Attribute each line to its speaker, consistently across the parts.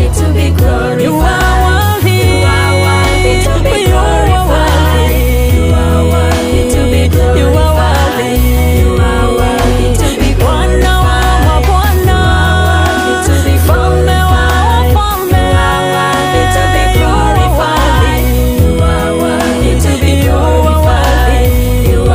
Speaker 1: worthy to be glorified. You are worthy. You are worthy to be glorified. You are worthy to be glorified. You are worthy. You are worthy to be glorified. You are worthy to be glorified. You are worthy to be glorified. You are worthy to be glorified. You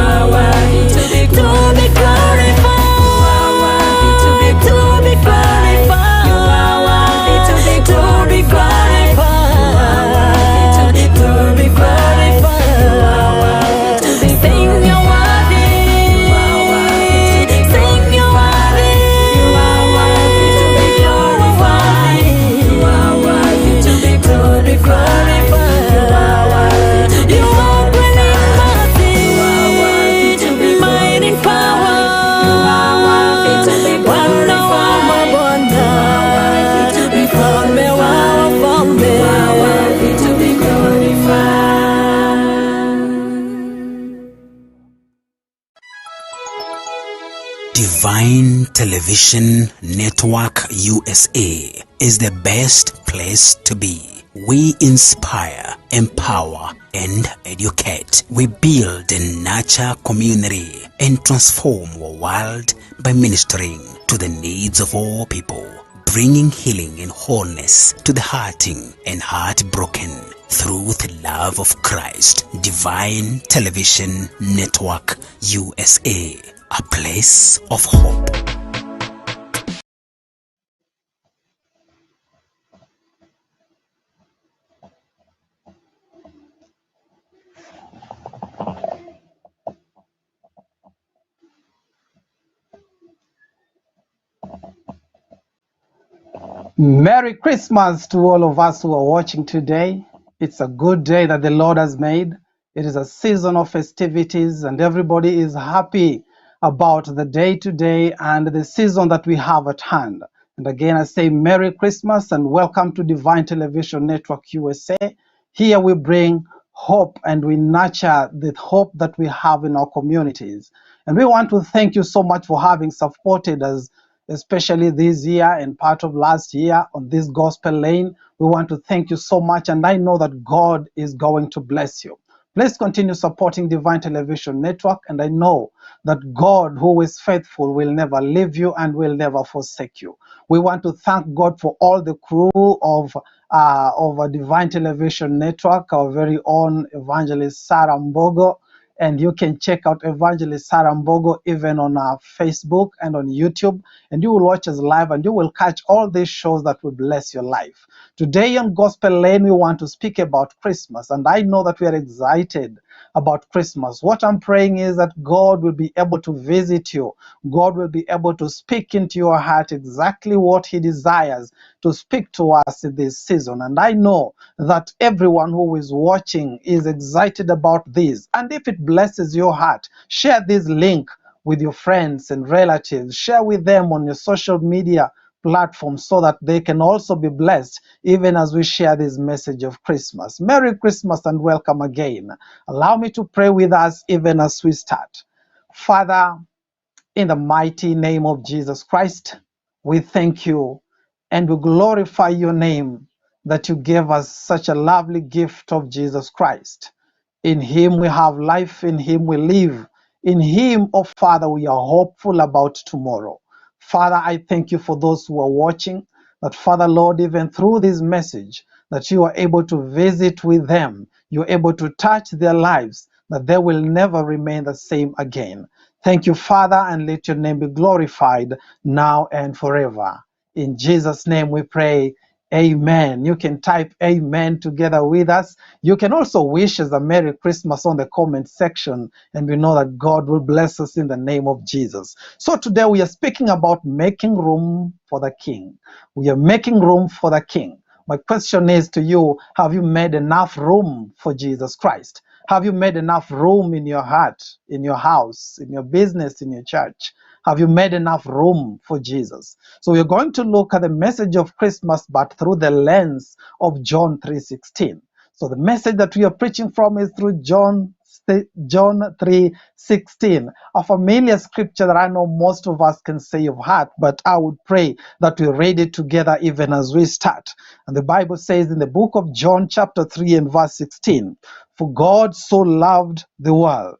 Speaker 1: are worthy to be glorified.
Speaker 2: Divine Television Network USA is the best place to be. We inspire, empower, and educate. We build and nurture community and transform our world by ministering to the needs of all people, bringing healing and wholeness to the hurting and heartbroken through the love of Christ. Divine Television Network USA, a place of hope.
Speaker 3: Merry Christmas to all of us who are watching today. It's a good day that the Lord has made. It is a season of festivities and everybody is happy about the day today and the season that we have at hand. And again, I say Merry Christmas and welcome to Divine Television Network USA. Here we bring hope and we nurture the hope that we have in our communities. And we want to thank you so much for having supported us, especially this year and part of last year on this gospel lane. We want to thank you so much, and I know that God is going to bless you. Please continue supporting Divine Television Network, and I know that God, who is faithful, will never leave you and will never forsake you. We want to thank God for all the crew of a Divine Television Network, our very own evangelist Sarah Mbogo. And you can check out Evangelist Sarah Mbogo even on our Facebook and on YouTube. And you will watch us live and you will catch all these shows that will bless your life. Today on Gospel Lane, we want to speak about Christmas. And I know that we are excited about Christmas. What I'm praying is that God will be able to visit you. God will be able to speak into your heart exactly what He desires to speak to us in this season. And I know that everyone who is watching is excited about this. And if it blesses your heart, share this link with your friends and relatives. Share with them on your social media platforms so that they can also be blessed even as we share this message of Christmas. Merry Christmas and welcome again. Allow me to pray with us even as we start. Father, in the mighty name of Jesus Christ, we thank you and we glorify your name that you gave us such a lovely gift of Jesus Christ. In Him we have life, in Him we live. In Him, oh Father, we are hopeful about tomorrow. Father, I thank you for those who are watching, that Father, Lord, even through this message, that you are able to visit with them. You're able to touch their lives, that they will never remain the same again. Thank you, Father, and let your name be glorified now and forever. In Jesus' name we pray. Amen. You can type amen together with us. You can also wish us a Merry Christmas on the comment section, and we know that God will bless us in the name of Jesus. So today we are speaking about making room for the King. We are making room for the King. My question is to you, have you made enough room for Jesus Christ? Have you made enough room in your heart, in your house, in your business, in your church? Have you made enough room for Jesus? So we're going to look at the message of Christmas, but through the lens of John 3:16. So the message that we are preaching from is through John John 3:16, a familiar scripture that I know most of us can say of heart, but I would pray that we read it together even as we start. And the Bible says in the book of John chapter 3 and verse 16, "For God so loved the world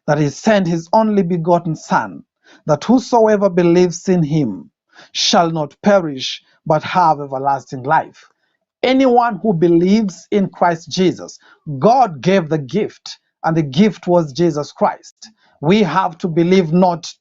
Speaker 3: that he sent his only begotten Son, that whosoever believes in him shall not perish, but have everlasting life." Anyone who believes in Christ Jesus, God gave the gift, and the gift was Jesus Christ. We have to believe not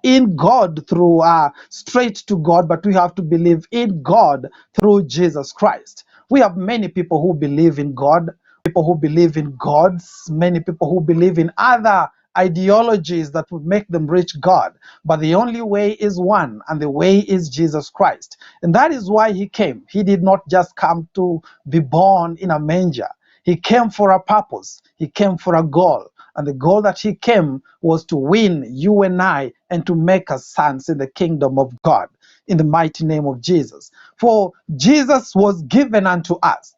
Speaker 3: in God through straight to God, but we have to believe in God through Jesus Christ. We have many people who believe in God, people who believe in gods, many people who believe in other ideologies that would make them reach God. But the only way is one, and the way is Jesus Christ. And that is why he came. He did not just come to be born in a manger. He came for a purpose. He came for a goal. And the goal that he came was to win you and I and to make us sons in the kingdom of God, in the mighty name of Jesus. For Jesus was given unto us.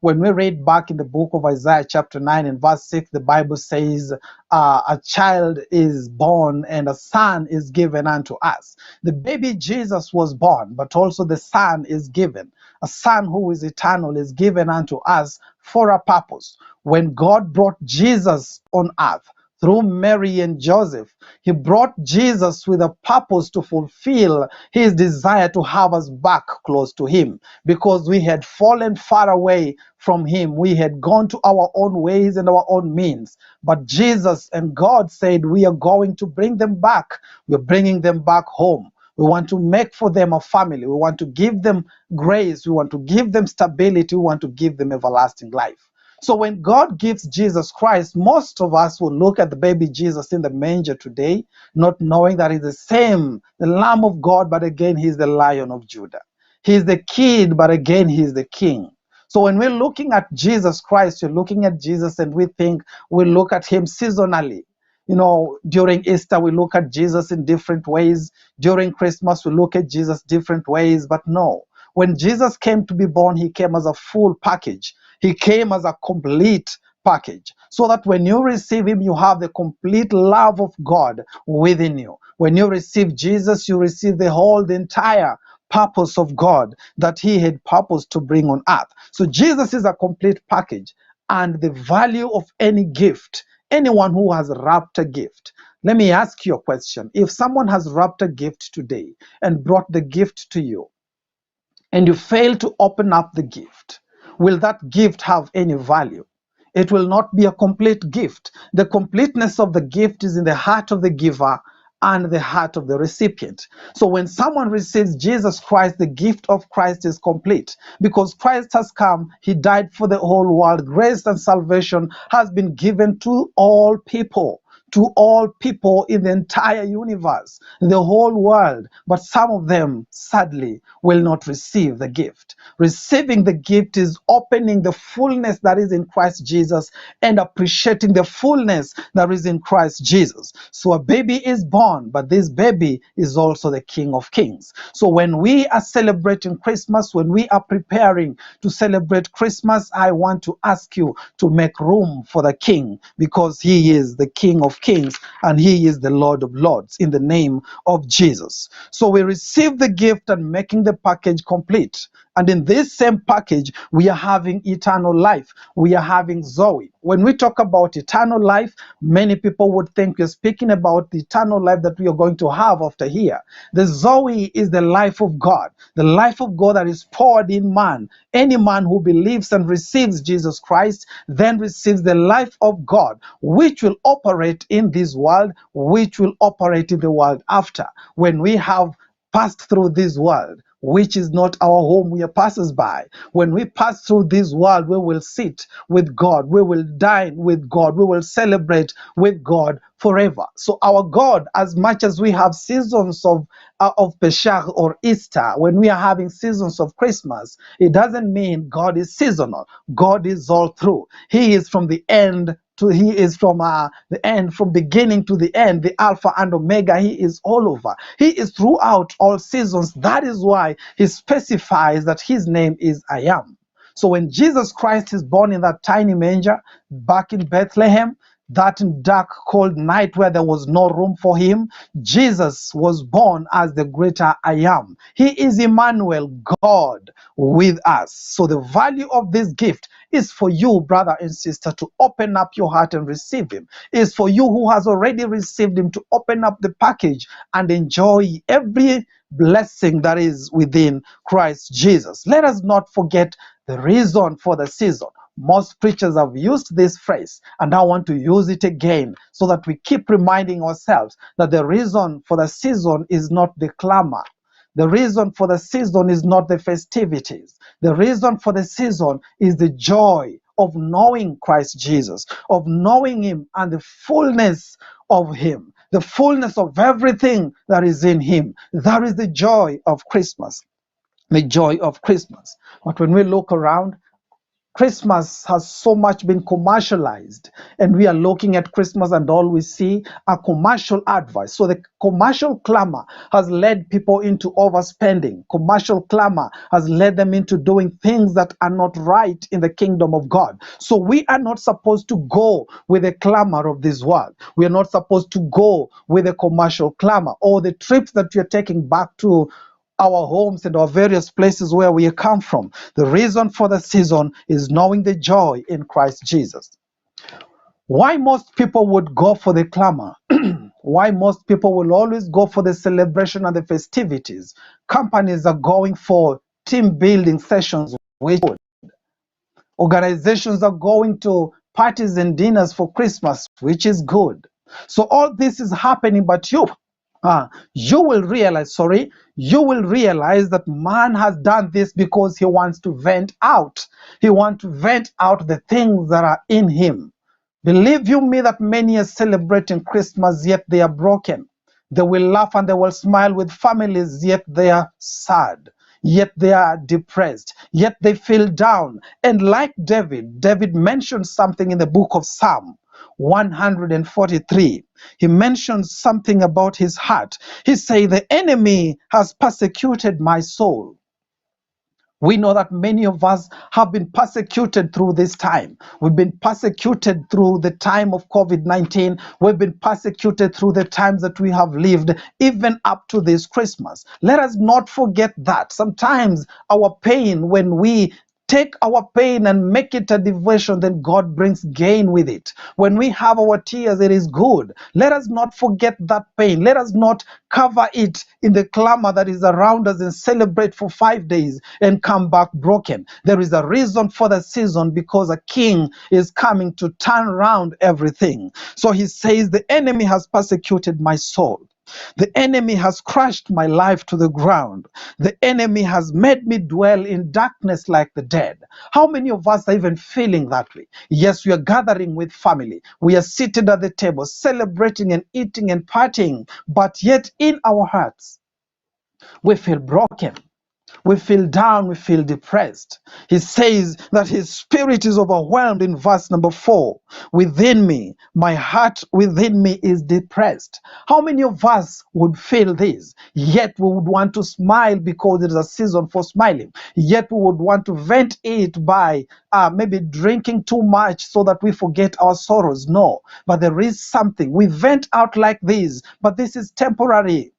Speaker 3: When we read back in the book of Isaiah chapter 9 and verse 6, the Bible says, a child is born and a son is given unto us. The baby Jesus was born, but also the son is given. A son who is eternal is given unto us for a purpose. When God brought Jesus on earth, through Mary and Joseph, he brought Jesus with a purpose to fulfill his desire to have us back close to him, because we had fallen far away from him. We had gone to our own ways and our own means. But Jesus and God said, we are going to bring them back. We're bringing them back home. We want to make for them a family. We want to give them grace. We want to give them stability. We want to give them everlasting life. So when God gives Jesus Christ, most of us will look at the baby Jesus in the manger today, not knowing that he's the same, the Lamb of God, but again, he's the Lion of Judah. He's the kid, but again, he's the king. So when we're looking at Jesus Christ, you're looking at Jesus and we think we look at him seasonally. You know, during Easter, we look at Jesus in different ways. During Christmas, we look at Jesus different ways. But no, when Jesus came to be born, he came as a full package. He came as a complete package, so that when you receive him, you have the complete love of God within you. When you receive Jesus, you receive the entire purpose of God that he had purposed to bring on earth. So Jesus is a complete package. And the value of any gift, anyone who has wrapped a gift, let me ask you a question. If someone has wrapped a gift today and brought the gift to you, and you fail to open up the gift, will that gift have any value? It will not be a complete gift. The completeness of the gift is in the heart of the giver and the heart of the recipient. So when someone receives Jesus Christ, the gift of Christ is complete, because Christ has come. He died for the whole world. Grace and salvation has been given to all people. To all people in the entire universe, the whole world. But some of them, sadly, will not receive the gift. Receiving the gift is opening the fullness that is in Christ Jesus and appreciating the fullness that is in Christ Jesus. So a baby is born, but this baby is also the King of Kings. So when we are celebrating Christmas, when we are preparing to celebrate Christmas, I want to ask you to make room for the King, because he is the King of Kings and he is the Lord of Lords, in the name of Jesus. So we receive the gift and making the package complete. And in this same package, we are having eternal life. We are having Zoe. When we talk about eternal life, many people would think we're speaking about the eternal life that we are going to have after here. The Zoe is the life of God, the life of God that is poured in man. Any man who believes and receives Jesus Christ then receives the life of God, which will operate in this world, which will operate in the world after. When we have passed through this world, which is not our home, we are passers by. When we pass through this world, we will sit with God, we will dine with God, we will celebrate with God forever. So our God, as much as we have seasons of Pesach or Easter, when we are having seasons of Christmas, it doesn't mean God is seasonal. God is all through. He is from the end he is from the end, from beginning to the end, the Alpha and Omega. He is all over. He is throughout all seasons. That is why he specifies that his name is I Am. So when Jesus Christ is born in that tiny manger back in Bethlehem, that dark, cold night where there was no room for him, Jesus was born as the greater I am. He is Emmanuel, God with us. So the value of this gift is for you, brother and sister, to open up your heart and receive him. Is for you who has already received him to open up the package and enjoy every blessing that is within Christ Jesus. Let us not forget the reason for the season. Most preachers have used this phrase, and I want to use it again so that we keep reminding ourselves that the reason for the season is not the clamor. The reason for the season is not the festivities. The reason for the season is the joy of knowing Christ Jesus, of knowing him and the fullness of him, the fullness of everything that is in him. That is the joy of Christmas, the joy of Christmas. But when we look around, Christmas has so much been commercialized, and we are looking at Christmas and all we see are commercial advice. So the commercial clamor has led people into overspending. Commercial clamor has led them into doing things that are not right in the kingdom of God. So we are not supposed to go with the clamor of this world. We are not supposed to go with the commercial clamor or the trips that you're taking back to our homes and our various places where we come from. The reason for the season is knowing the joy in Christ Jesus. Why most people would go for the clamor? Why most people will always go for the celebration and the festivities? Companies are going for team building sessions, which organizations are going to parties and dinners for Christmas, which is good. So all this is happening, but you will realize, you will realize that man has done this because he wants to vent out. He wants to vent out the things that are in him. Believe you me that many are celebrating Christmas, yet they are broken. They will laugh and they will smile with families, yet they are sad. Yet they are depressed. Yet they feel down. And like David mentioned something in the book of Psalm 143. He mentions something about his heart. He said, the enemy has persecuted my soul. We know that many of us have been persecuted through this time. We've been persecuted through the time of COVID-19. We've been persecuted through the times that we have lived, even up to this Christmas. Let us not forget that. Sometimes our pain, when we take our pain and make it a devotion, then God brings gain with it. When we have our tears, it is good. Let us not forget that pain. Let us not cover it in the clamor that is around us and celebrate for 5 days and come back broken. There is a reason for the season, because a king is coming to turn around everything. So he says, the enemy has persecuted my soul. The enemy has crushed my life to the ground. The enemy has made me dwell in darkness like the dead. How many of us are even feeling that way? Yes, we are gathering with family. We are seated at the table, celebrating and eating and partying. But yet in our hearts, we feel broken. We feel down, we feel depressed. He says that his spirit is overwhelmed in verse number 4. Within me, my heart within me is depressed. How many of us would feel this? Yet we would want to smile because it is a season for smiling. Yet we would want to vent it by maybe drinking too much so that we forget our sorrows. No, but there is something. We vent out like this, but this is temporary.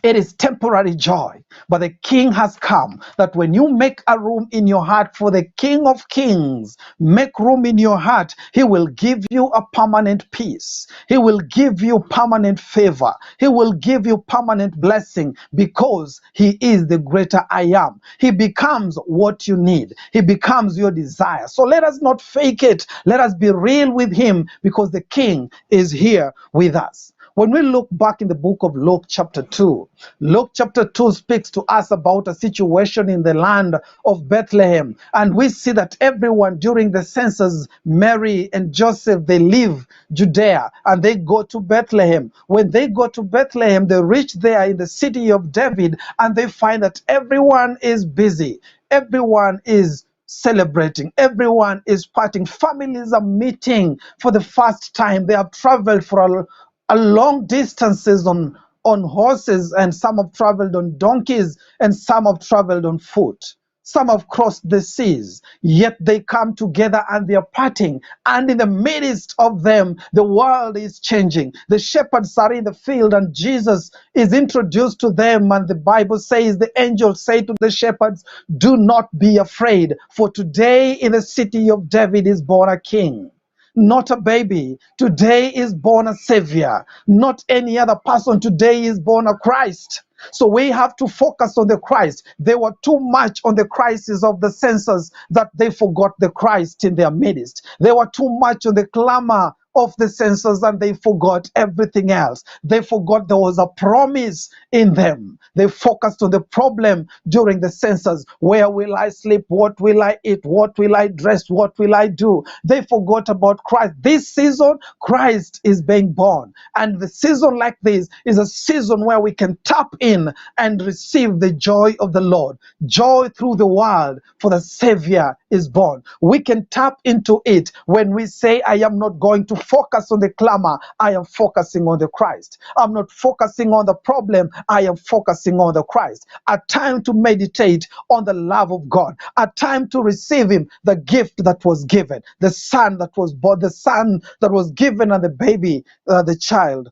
Speaker 3: It is temporary joy, but the King has come, that when you make a room in your heart for the King of Kings, make room in your heart, he will give you a permanent peace. He will give you permanent favor. He will give you permanent blessing, because he is the greater I am. He becomes what you need. He becomes your desire. So let us not fake it. Let us be real with him, because the King is here with us. When we look back in the book of Luke chapter 2, Luke chapter 2 speaks to us about a situation in the land of Bethlehem. And we see that everyone during the census, Mary and Joseph, they leave Judea and they go to Bethlehem. When they go to Bethlehem, they reach there in the city of David, and they find that everyone is busy. Everyone is celebrating. Everyone is partying. Families are meeting for the first time. They have traveled for a long distances on horses, and some have traveled on donkeys, and some have traveled on foot. Some have crossed the seas, yet they come together and they are parting. And in the midst of them, the world is changing. The shepherds are in the field and Jesus is introduced to them. And the Bible says, the angels say to the shepherds, do not be afraid, for today in the city of David is born a king. Not a baby. Today is born a savior. Not any other person. Today is born a Christ. So we have to focus on the Christ. They were too much on the crisis of the senses that they forgot the Christ in their midst. They were too much on the clamor of the senses and they forgot everything else. They forgot there was a promise in them. They focused on the problem during the census. Where will I sleep? What will I eat? What will I dress? What will I do? They forgot about Christ. This season, Christ is being born. And the season like this is a season where we can tap in and receive the joy of the Lord. Joy through the world, for the Savior is born. We can tap into it when we say, I am not going to focus on the clamor, I am focusing on the Christ. I'm not focusing on the problem, I am focusing on the Christ. A time to meditate on the love of God, a time to receive Him, the gift that was given, the son that was born, the son that was given, and the baby, the child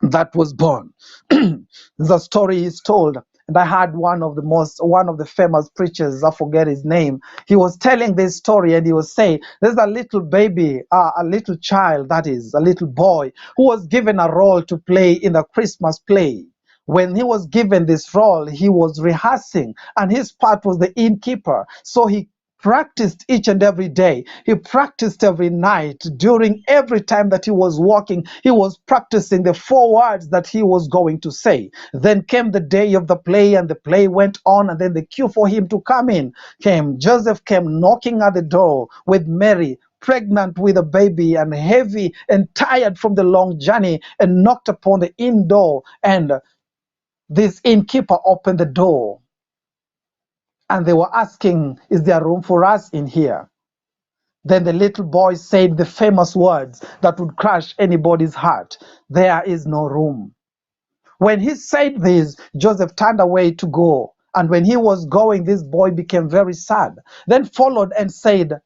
Speaker 3: that was born. The story is told, and I had one of the famous preachers, I forget his name. He was telling this story, and he was saying, there's a little baby, a little child, that is, a little boy, who was given a role to play in the Christmas play. When he was given this role, he was rehearsing, and his part was the innkeeper. So he practiced each and every day. He practiced every night. During every time that he was walking, he was practicing the 4 words that he was going to say. Then came the day of the play, and the play went on, and then the cue for him to come in came. Joseph came knocking at the door with Mary, pregnant with a baby and heavy and tired from the long journey, and knocked upon the inn door, and this innkeeper opened the door. And they were asking, is there room for us in here? Then the little boy said the famous words that would crush anybody's heart. There is no room. When he said this, Joseph turned away to go. And when he was going, this boy became very sad. Then followed and said,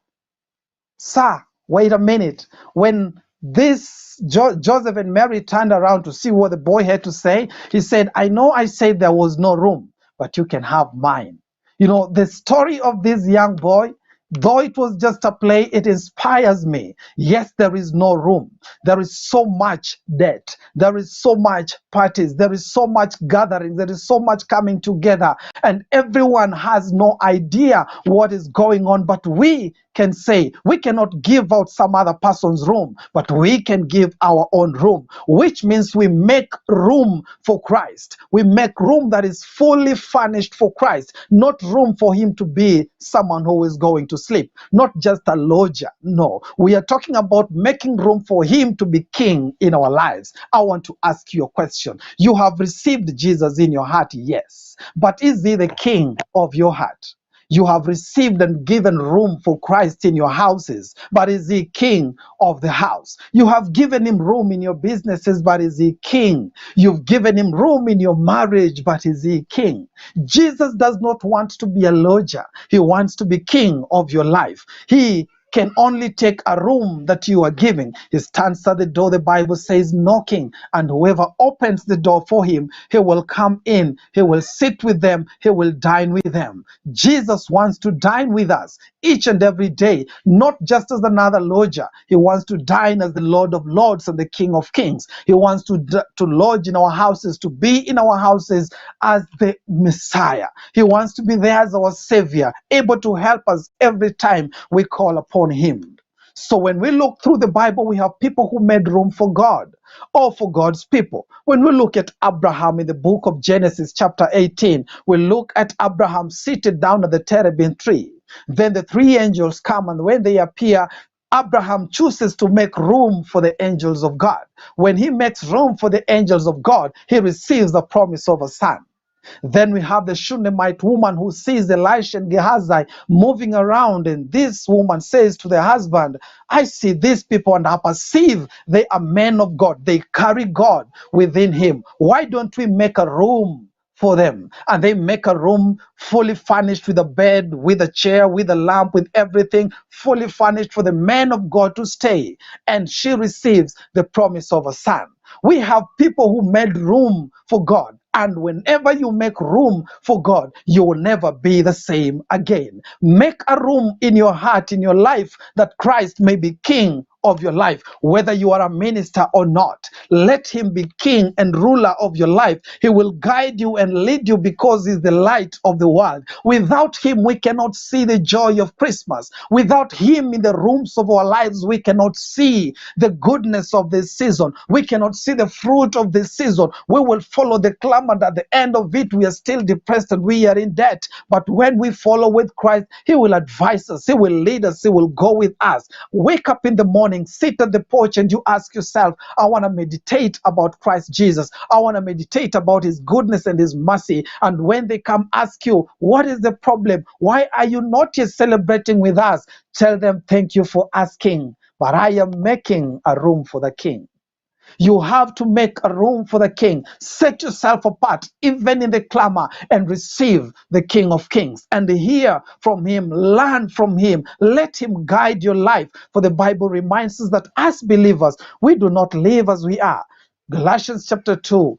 Speaker 3: Sir, wait a minute. When this Joseph and Mary turned around to see what the boy had to say, he said, I know I said there was no room, but you can have mine. You know, the story of this young boy, though it was just a play, it inspires me. Yes, there is no room. There is so much debt. There is so much parties. There is so much gathering. There is so much coming together. And everyone has no idea what is going on. But we can say, we cannot give out some other person's room, but we can give our own room, which means we make room for Christ. We make room that is fully furnished for Christ, not room for him to be someone who is going to sleep, not just a lodger. No, we are talking about making room for him to be king in our lives. I want to ask you a question. You have received Jesus in your heart, yes, but is he the king of your heart? You have received and given room for Christ in your houses, but is he king of the house? You have given him room in your businesses, but is he king? You've given him room in your marriage, but is he king? Jesus does not want to be a lodger. He wants to be king of your life. He can only take a room that you are giving. He stands at the door, the Bible says, knocking, and whoever opens the door for him, he will come in, he will sit with them, he will dine with them. Jesus wants to dine with us each and every day, not just as another lodger. He wants to dine as the Lord of Lords and the King of Kings. He wants to lodge in our houses, to be in our houses as the Messiah. He wants to be there as our Savior, able to help us every time we call upon him. So when we look through the Bible, we have people who made room for God, or for God's people. When we look at Abraham in the book of Genesis chapter 18, we look at Abraham seated down at the terebinth tree. Then the 3 angels come, and when they appear, Abraham chooses to make room for the angels of God. When he makes room for the angels of God, he receives the promise of a son. Then we have the Shunammite woman who sees Elisha and Gehazi moving around, and this woman says to the husband, I see these people and I perceive they are men of God. They carry God within him. Why don't we make a room for them, and they make a room fully furnished with a bed, with a chair, with a lamp, with everything fully furnished for the man of God to stay, and she receives the promise of a son. We have people who made room for God. And whenever you make room for God, you will never be the same again. Make a room in your heart, in your life, that Christ may be king of your life, whether you are a minister or not. Let him be king and ruler of your life. He will guide you and lead you because he's the light of the world. Without him, we cannot see the joy of Christmas. Without him in the rooms of our lives, we cannot see the goodness of this season. We cannot see the fruit of this season. We will follow the clamor, and at the end of it, we are still depressed and we are in debt. But when we follow with Christ, he will advise us, he will lead us, he will go with us. Wake up in the morning, sit at the porch, and you ask yourself, I want to meditate about Christ Jesus. I want to meditate about his goodness and his mercy. And when they come ask you, what is the problem? Why are you not yet celebrating with us? Tell them, thank you for asking, but I am making a room for the king. You have to make a room for the king. Set yourself apart, even in the clamor, and receive the King of Kings and hear from him, learn from him. Let him guide your life. For the Bible reminds us that as believers, we do not live as we are. Galatians chapter 2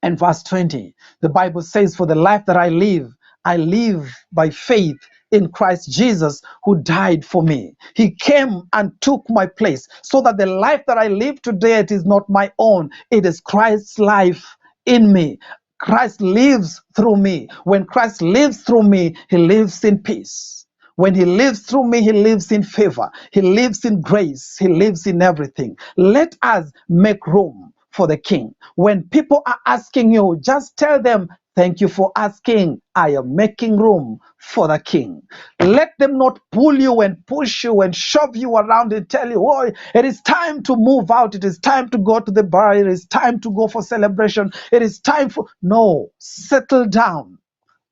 Speaker 3: and verse 20, the Bible says, for the life that I live by faith in Christ Jesus, who died for me. He came and took my place, so that the life that I live today, it is not my own. It is Christ's life in me. Christ lives through me. When Christ lives through me, he lives in peace. When he lives through me, he lives in favor. He lives in grace. He lives in everything. Let us make room for the king. When people are asking you, just tell them, thank you for asking. I am making room for the king. Let them not pull you and push you and shove you around and tell you, oh, it is time to move out. It is time to go to the bar. It is time to go for celebration. It is time for... No, settle down.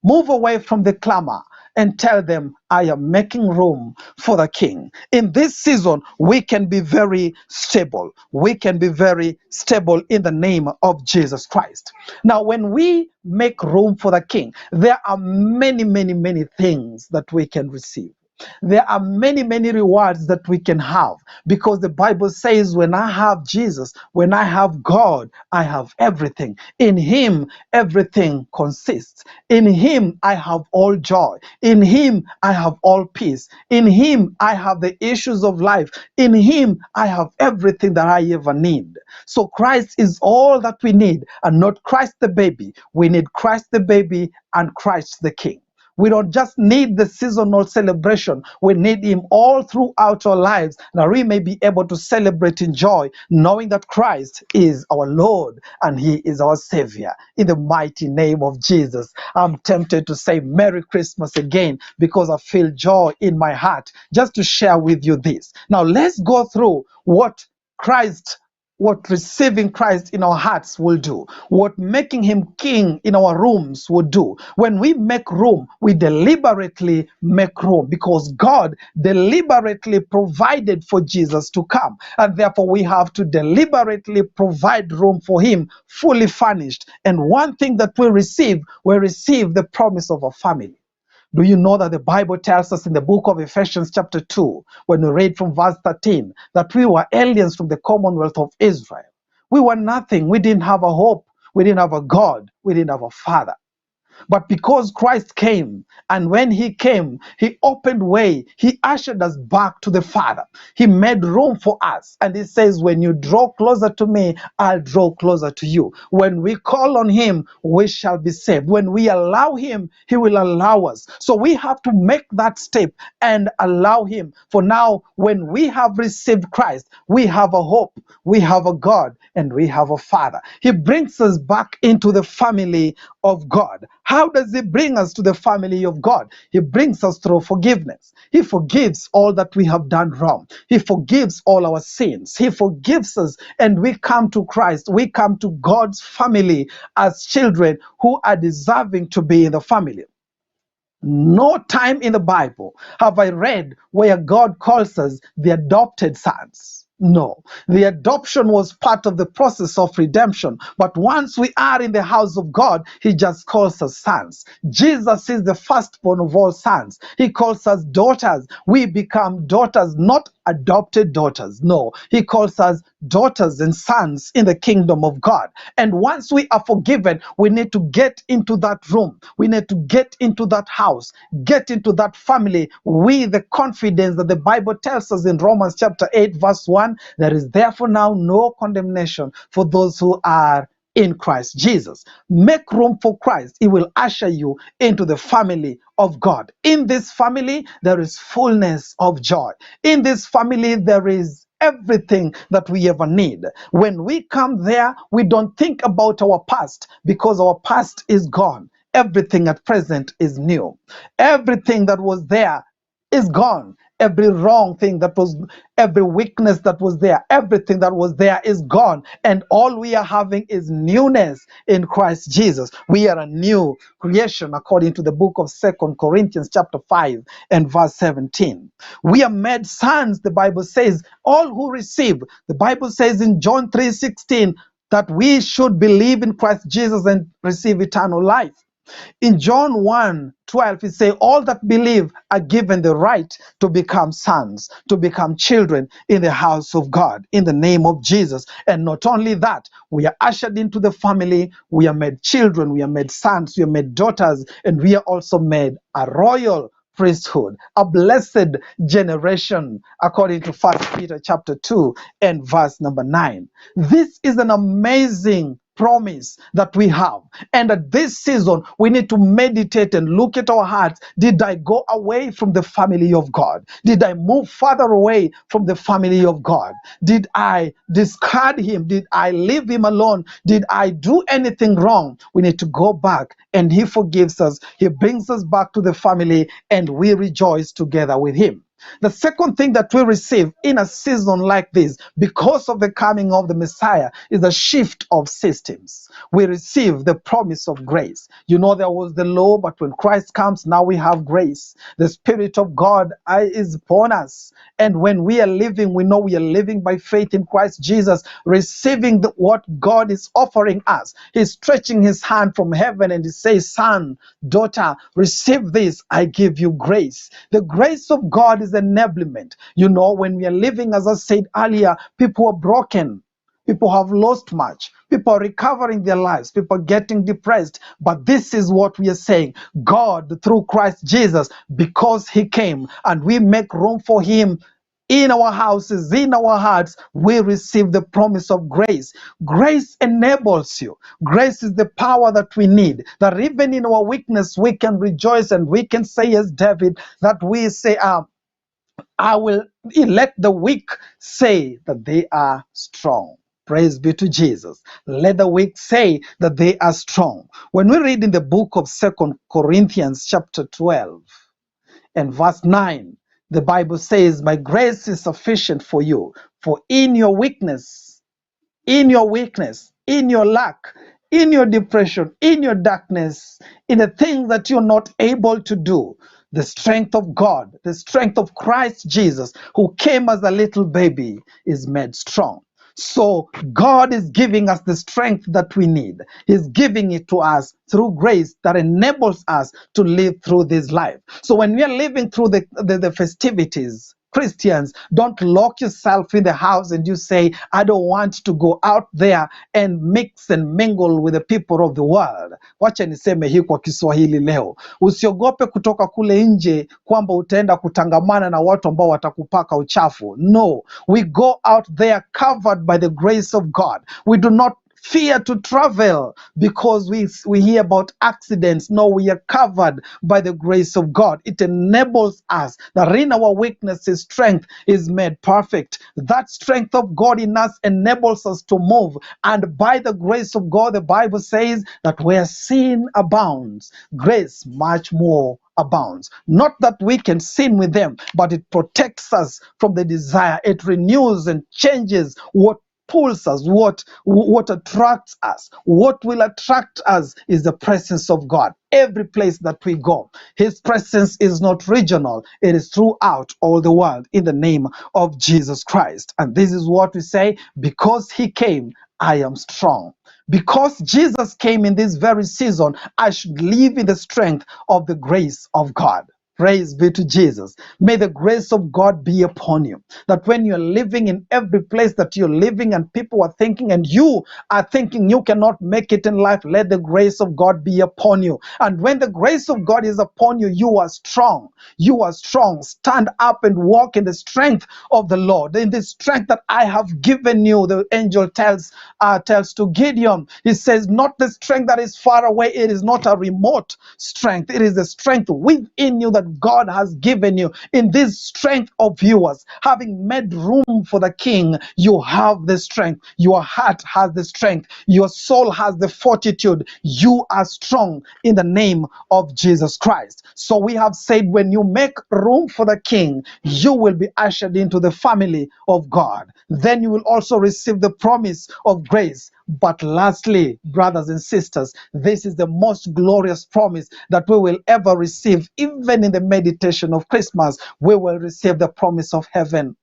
Speaker 3: Move away from the clamor and tell them, I am making room for the king. In this season, we can be very stable. We can be very stable in the name of Jesus Christ. Now, when we make room for the king, there are many, many, many things that we can receive. There are many, many rewards that we can have, because the Bible says, when I have Jesus, when I have God, I have everything. In him, everything consists. In him, I have all joy. In him, I have all peace. In him, I have the issues of life. In him, I have everything that I ever need. So Christ is all that we need, and not Christ the baby. We need Christ the baby and Christ the king. We don't just need the seasonal celebration. We need him all throughout our lives, that we may be able to celebrate in joy, knowing that Christ is our Lord and he is our Savior. In the mighty name of Jesus, I'm tempted to say Merry Christmas again, because I feel joy in my heart just to share with you this. Now let's go through what receiving Christ in our hearts will do, what making him king in our rooms will do. When we make room, we deliberately make room, because God deliberately provided for Jesus to come, and therefore we have to deliberately provide room for him, fully furnished. And one thing that we receive the promise of a family. Do you know that the Bible tells us in the book of Ephesians chapter 2, when we read from verse 13, that we were aliens from the commonwealth of Israel? We were nothing. We didn't have a hope. We didn't have a God. We didn't have a father. But because Christ came, and when he came, he opened way. He ushered us back to the Father. He made room for us. And he says, when you draw closer to me, I'll draw closer to you. When we call on him, we shall be saved. When we allow him, he will allow us. So we have to make that step and allow him. For now, when we have received Christ, we have a hope, we have a God, and we have a Father. He brings us back into the family of God. How does he bring us to the family of God? He brings us through forgiveness. He forgives all that we have done wrong. He forgives all our sins. He forgives us, and we come to Christ. We come to God's family as children who are deserving to be in the family. No time in the Bible have I read where God calls us the adopted sons. No, the adoption was part of the process of redemption. But once we are in the house of God, He just calls us sons. Jesus is the firstborn of all sons. He calls us daughters. We become daughters, not adopted daughters. No, He calls us daughters and sons in the kingdom of God. And once we are forgiven, we need to get into that room. We need to get into that house, get into that family with the confidence that the Bible tells us in Romans chapter 8, verse 1, there is therefore now no condemnation for those who are in Christ Jesus. Make room for Christ. He will usher you into the family of God. In this family, there is fullness of joy. In this family, there is everything that we ever need. When we come there, we don't think about our past because our past is gone. Everything at present is new. Everything that was there is gone. Every wrong thing that was, every weakness that was there, everything that was there is gone. And all we are having is newness in Christ Jesus. We are a new creation according to the book of 2 Corinthians chapter 5 and verse 17. We are made sons, the Bible says, all who receive. The Bible says in John 3:16 that we should believe in Christ Jesus and receive eternal life. In John 1:12, it says, all that believe are given the right to become sons, to become children in the house of God, in the name of Jesus. And not only that, we are ushered into the family, we are made children, we are made sons, we are made daughters, and we are also made a royal priesthood, a blessed generation, according to 1 Peter chapter 2 and verse number 9. This is an amazing promise that we have. And at this season, we need to meditate and look at our hearts. Did I go away from the family of God? Did I move further away from the family of God? Did I discard Him? Did I leave Him alone? Did I do anything wrong? We need to go back, and He forgives us. He brings us back to the family, and we rejoice together with Him. The second thing that we receive in a season like this, because of the coming of the Messiah, is a shift of systems. We receive the promise of grace. You know, there was the law, but when Christ comes, now we have grace. The Spirit of God is upon us. And when we are living, we know we are living by faith in Christ Jesus, receiving what God is offering us. He's stretching His hand from heaven and He says, son, daughter, receive this. I give you grace. The grace of God is enablement. You know, when we are living, as I said earlier, people are broken. People have lost much. People are recovering their lives. People are getting depressed. But this is what we are saying. God, through Christ Jesus, because He came and we make room for Him in our houses, in our hearts, we receive the promise of grace. Grace enables you. Grace is the power that we need. That even in our weakness, we can rejoice and we can say, as David, that we say, I will let the weak say that they are strong. Praise be to Jesus. Let the weak say that they are strong. When we read in the book of 2 Corinthians chapter 12 and verse 9, the Bible says, my grace is sufficient for you, for in your weakness, in your lack, in your depression, in your darkness, in the things that you're not able to do, the strength of God, the strength of Christ Jesus, who came as a little baby, is made strong. So God is giving us the strength that we need. He's giving it to us through grace that enables us to live through this life. So when we are living through the festivities, Christians, don't lock yourself in the house and you say, I don't want to go out there and mix and mingle with the people of the world. Wacha niseme hii kwa Kiswahili leo. Usiogope kutoka kule nje kwamba utaenda kutangamana na watu ambao watakupaka uchafu. No, we go out there covered by the grace of God. We do not fear to travel because we hear about accidents. No, we are covered by the grace of God. It enables us that in our weaknesses, strength is made perfect. That strength of God in us enables us to move. And by the grace of God, the Bible says that where sin abounds, grace much more abounds. Not that we can sin with them, but it protects us from the desire. It renews and changes what pulls us, what attracts us. What will attract us is the presence of God. Every place that we go, his presence is not regional, it is throughout all the world in the name of Jesus Christ. And this is what we say: because he came, I am strong. Because Jesus came in this very season, I should live in the strength of the grace of God. Praise be to Jesus. May the grace of God be upon you. That when you're living in every place that you're living and people are thinking and you are thinking you cannot make it in life, let the grace of God be upon you. And when the grace of God is upon you, you are strong. You are strong. Stand up and walk in the strength of the Lord. In the strength that I have given you, the angel tells to Gideon. He says, not the strength that is far away. It is not a remote strength. It is the strength within you that God has given you. In this strength of yours, having made room for the King, you have the strength. Your heart has the strength. Your soul has the fortitude. You are strong in the name of Jesus Christ. So we have said, when you make room for the King, you will be ushered into the family of God. Then you will also receive the promise of grace. But lastly, brothers and sisters, this is the most glorious promise that we will ever receive. Even in the meditation of Christmas, we will receive the promise of heaven.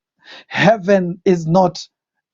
Speaker 3: Heaven is not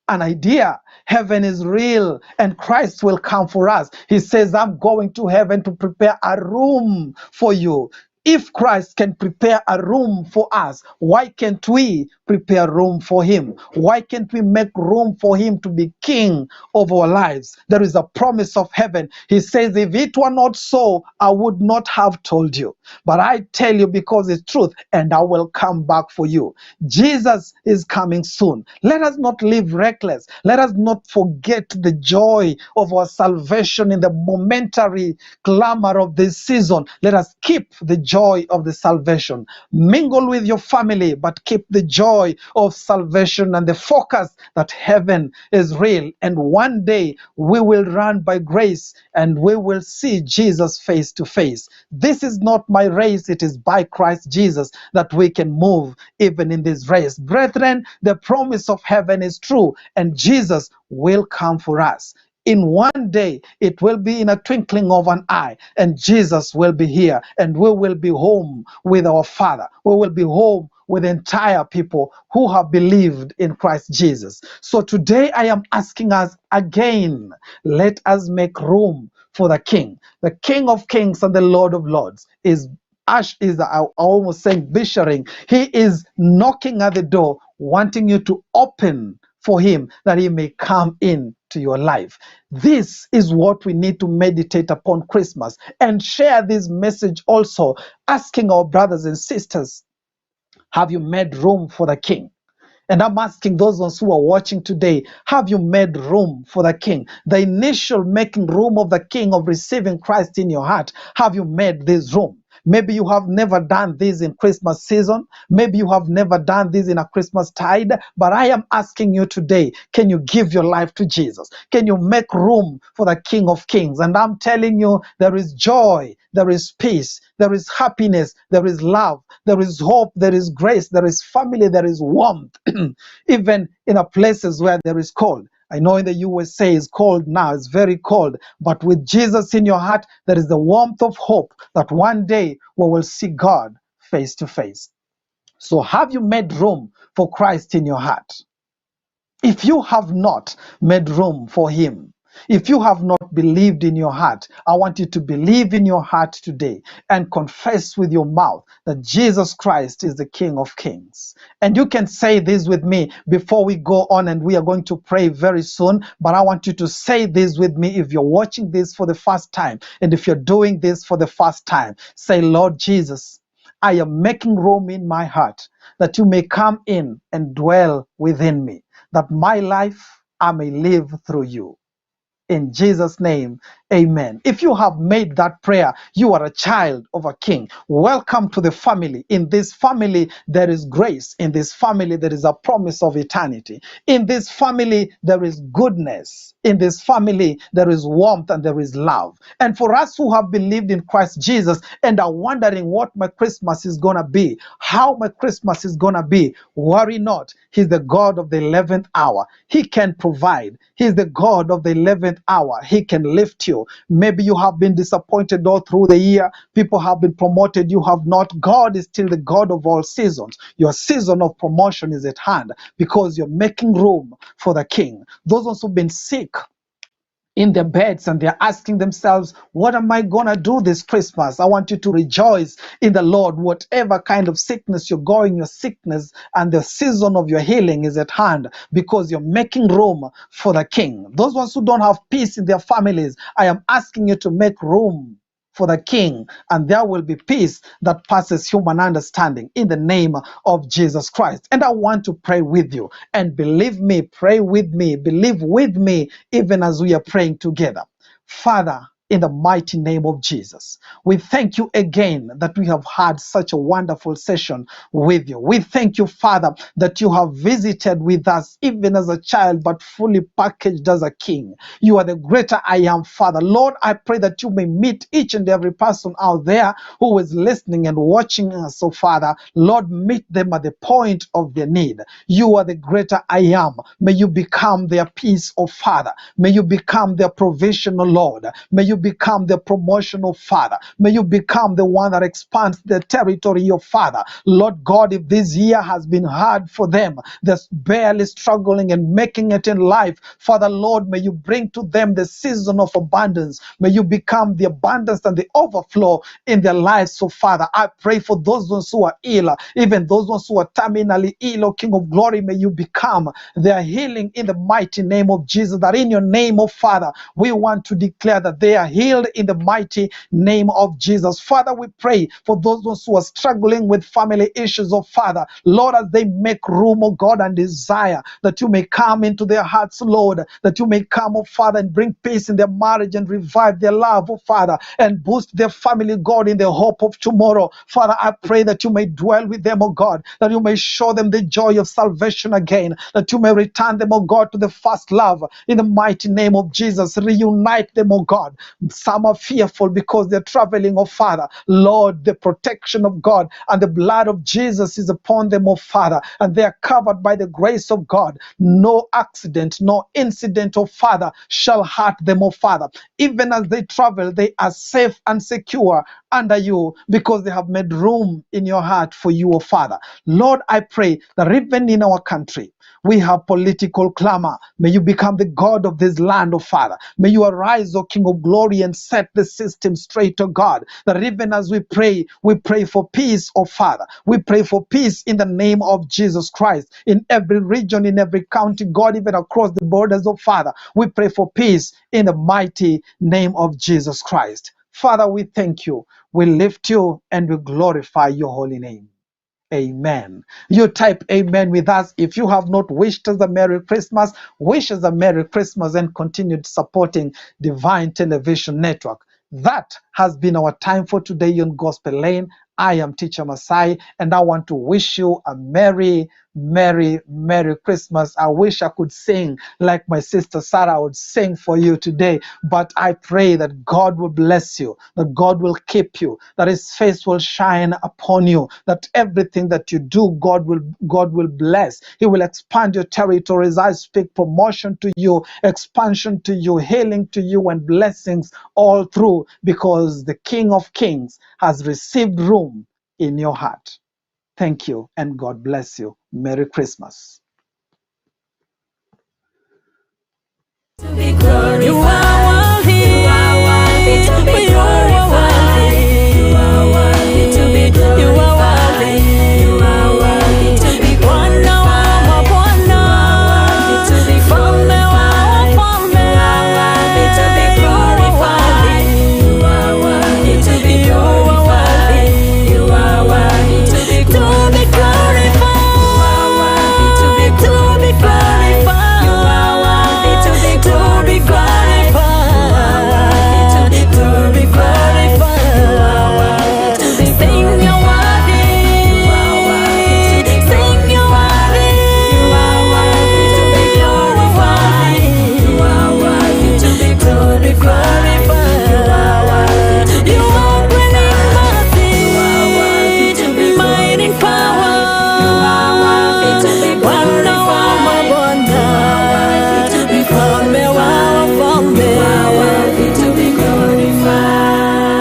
Speaker 3: an idea. Heaven is real, and Christ will come for us. He says, I'm going to heaven to prepare a room for you. If Christ can prepare a room for us, why can't we prepare room for him? Why can't we make room for him to be king of our lives? There is a promise of heaven. He says, if it were not so, I would not have told you. But I tell you because it's truth, and I will come back for you. Jesus is coming soon. Let us not live reckless. Let us not forget the joy of our salvation in the momentary clamor of this season. Let us keep the joy of the salvation. Mingle with your family, but keep the joy of salvation and the focus that heaven is real. And one day we will run by grace and we will see Jesus face to face. This is not my race, it is by Christ Jesus that we can move even in this race. Brethren, the promise of heaven is true, and Jesus will come for us. In one day, it will be in a twinkling of an eye, and Jesus will be here, and we will be home with our Father. We will be home with entire people who have believed in Christ Jesus. So today I am asking us again, let us make room for the King. The King of Kings and the Lord of Lords is I almost saying bishering. He is knocking at the door, wanting you to open for him that he may come in to your life. This is what we need to meditate upon Christmas and share this message also, asking our brothers and sisters, have you made room for the King? And I'm asking those ones who are watching today, have you made room for the King? The initial making room of the King, of receiving Christ in your heart, have you made this room? Maybe you have never done this in Christmas season. Maybe you have never done this in a Christmas tide. But I am asking you today, can you give your life to Jesus? Can you make room for the King of Kings? And I'm telling you, there is joy, there is peace, there is happiness, there is love, there is hope, there is grace, there is family, there is warmth, even in a places where there is cold. I know in the USA it's cold now, it's very cold, but with Jesus in your heart, there is the warmth of hope that one day we will see God face to face. So have you made room for Christ in your heart? If you have not made room for him, if you have not believed in your heart, I want you to believe in your heart today and confess with your mouth that Jesus Christ is the King of Kings. And you can say this with me before we go on, and we are going to pray very soon. But I want you to say this with me if you're watching this for the first time, and if you're doing this for the first time. Say, Lord Jesus, I am making room in my heart that you may come in and dwell within me, that my life I may live through you. In Jesus' name, amen. If you have made that prayer, you are a child of a king. Welcome to the family. In this family, there is grace. In this family, there is a promise of eternity. In this family, there is goodness. In this family, there is warmth and there is love. And for us who have believed in Christ Jesus and are wondering what my Christmas is going to be, how my Christmas is going to be, worry not. He's the God of the 11th hour. He can provide. He's the God of the 11th hour. He can lift you. Maybe you have been disappointed all through the year. People have been promoted. You have not. God is still the God of all seasons. Your season of promotion is at hand because you're making room for the King. Those ones who've been sick in their beds and they're asking themselves, what am I gonna do this Christmas? I want you to rejoice in the Lord. Whatever kind of sickness you're going, your sickness and the season of your healing is at hand because you're making room for the King. Those ones who don't have peace in their families, I am asking you to make room for the King, and there will be peace that passes human understanding in the name of Jesus Christ. And I want to pray with you. And believe me, pray with me, believe with me, even as we are praying together. Father, in the mighty name of Jesus, we thank you again that we have had such a wonderful session with you. We thank you, Father, that you have visited with us even as a child, but fully packaged as a king. You are the greater I am, Father. Lord, I pray that you may meet each and every person out there who is listening and watching us. So, Father, Lord, meet them at the point of their need. You are the greater I am. May you become their peace, oh Father. May you become their provisional Lord. May you become the promotional Father. May you become the one that expands the territory of Father. Lord God, if this year has been hard for them, they're barely struggling and making it in life, Father Lord, may you bring to them the season of abundance. May you become the abundance and the overflow in their lives. So Father, I pray for those ones who are ill, even those ones who are terminally ill, oh King of glory, may you become their healing in the mighty name of Jesus. That in your name, oh Father, we want to declare that they are healed in the mighty name of Jesus. Father, we pray for those ones who are struggling with family issues, oh Father, Lord, as they make room, oh God, and desire that you may come into their hearts, Lord, that you may come, oh Father, and bring peace in their marriage and revive their love, oh Father, and boost their family, God, in the hope of tomorrow. Father, I pray that you may dwell with them, oh God, that you may show them the joy of salvation again, that you may return them, oh God, to the first love in the mighty name of Jesus. Reunite them, oh God. Some are fearful because they're traveling, oh Father. Lord, the protection of God and the blood of Jesus is upon them, oh Father, and they are covered by the grace of God. No accident, no incident, oh Father, shall hurt them, oh Father. Even as they travel, they are safe and secure under you because they have made room in your heart for you, oh Father. Lord, I pray that even in our country, we have political clamor. May you become the God of this land, oh Father. May you arise, O King of glory, and set the system straight, oh God. That even as we pray for peace, oh Father. We pray for peace in the name of Jesus Christ. In every region, in every county, God, even across the borders, oh Father. We pray for peace in the mighty name of Jesus Christ. Father, we thank you. We lift you and we glorify your holy name. Amen. You type amen with us. If you have not wished us a Merry Christmas, wish us a Merry Christmas and continue supporting Divine Television Network. That has been our time for today on Gospel Lane. I am Teacher Masai, and I want to wish you a Merry Christmas. I wish I could sing like my sister Sarah would sing for you today, but I pray that God will bless you, that God will keep you, that his face will shine upon you, that everything that you do, God will bless. He will expand your territories. I speak promotion to you, expansion to you, healing to you, and blessings all through, because the King of Kings has received room in your heart. Thank you, and God bless you. Merry Christmas.
Speaker 1: To be glorified. You are worthy to be glorified.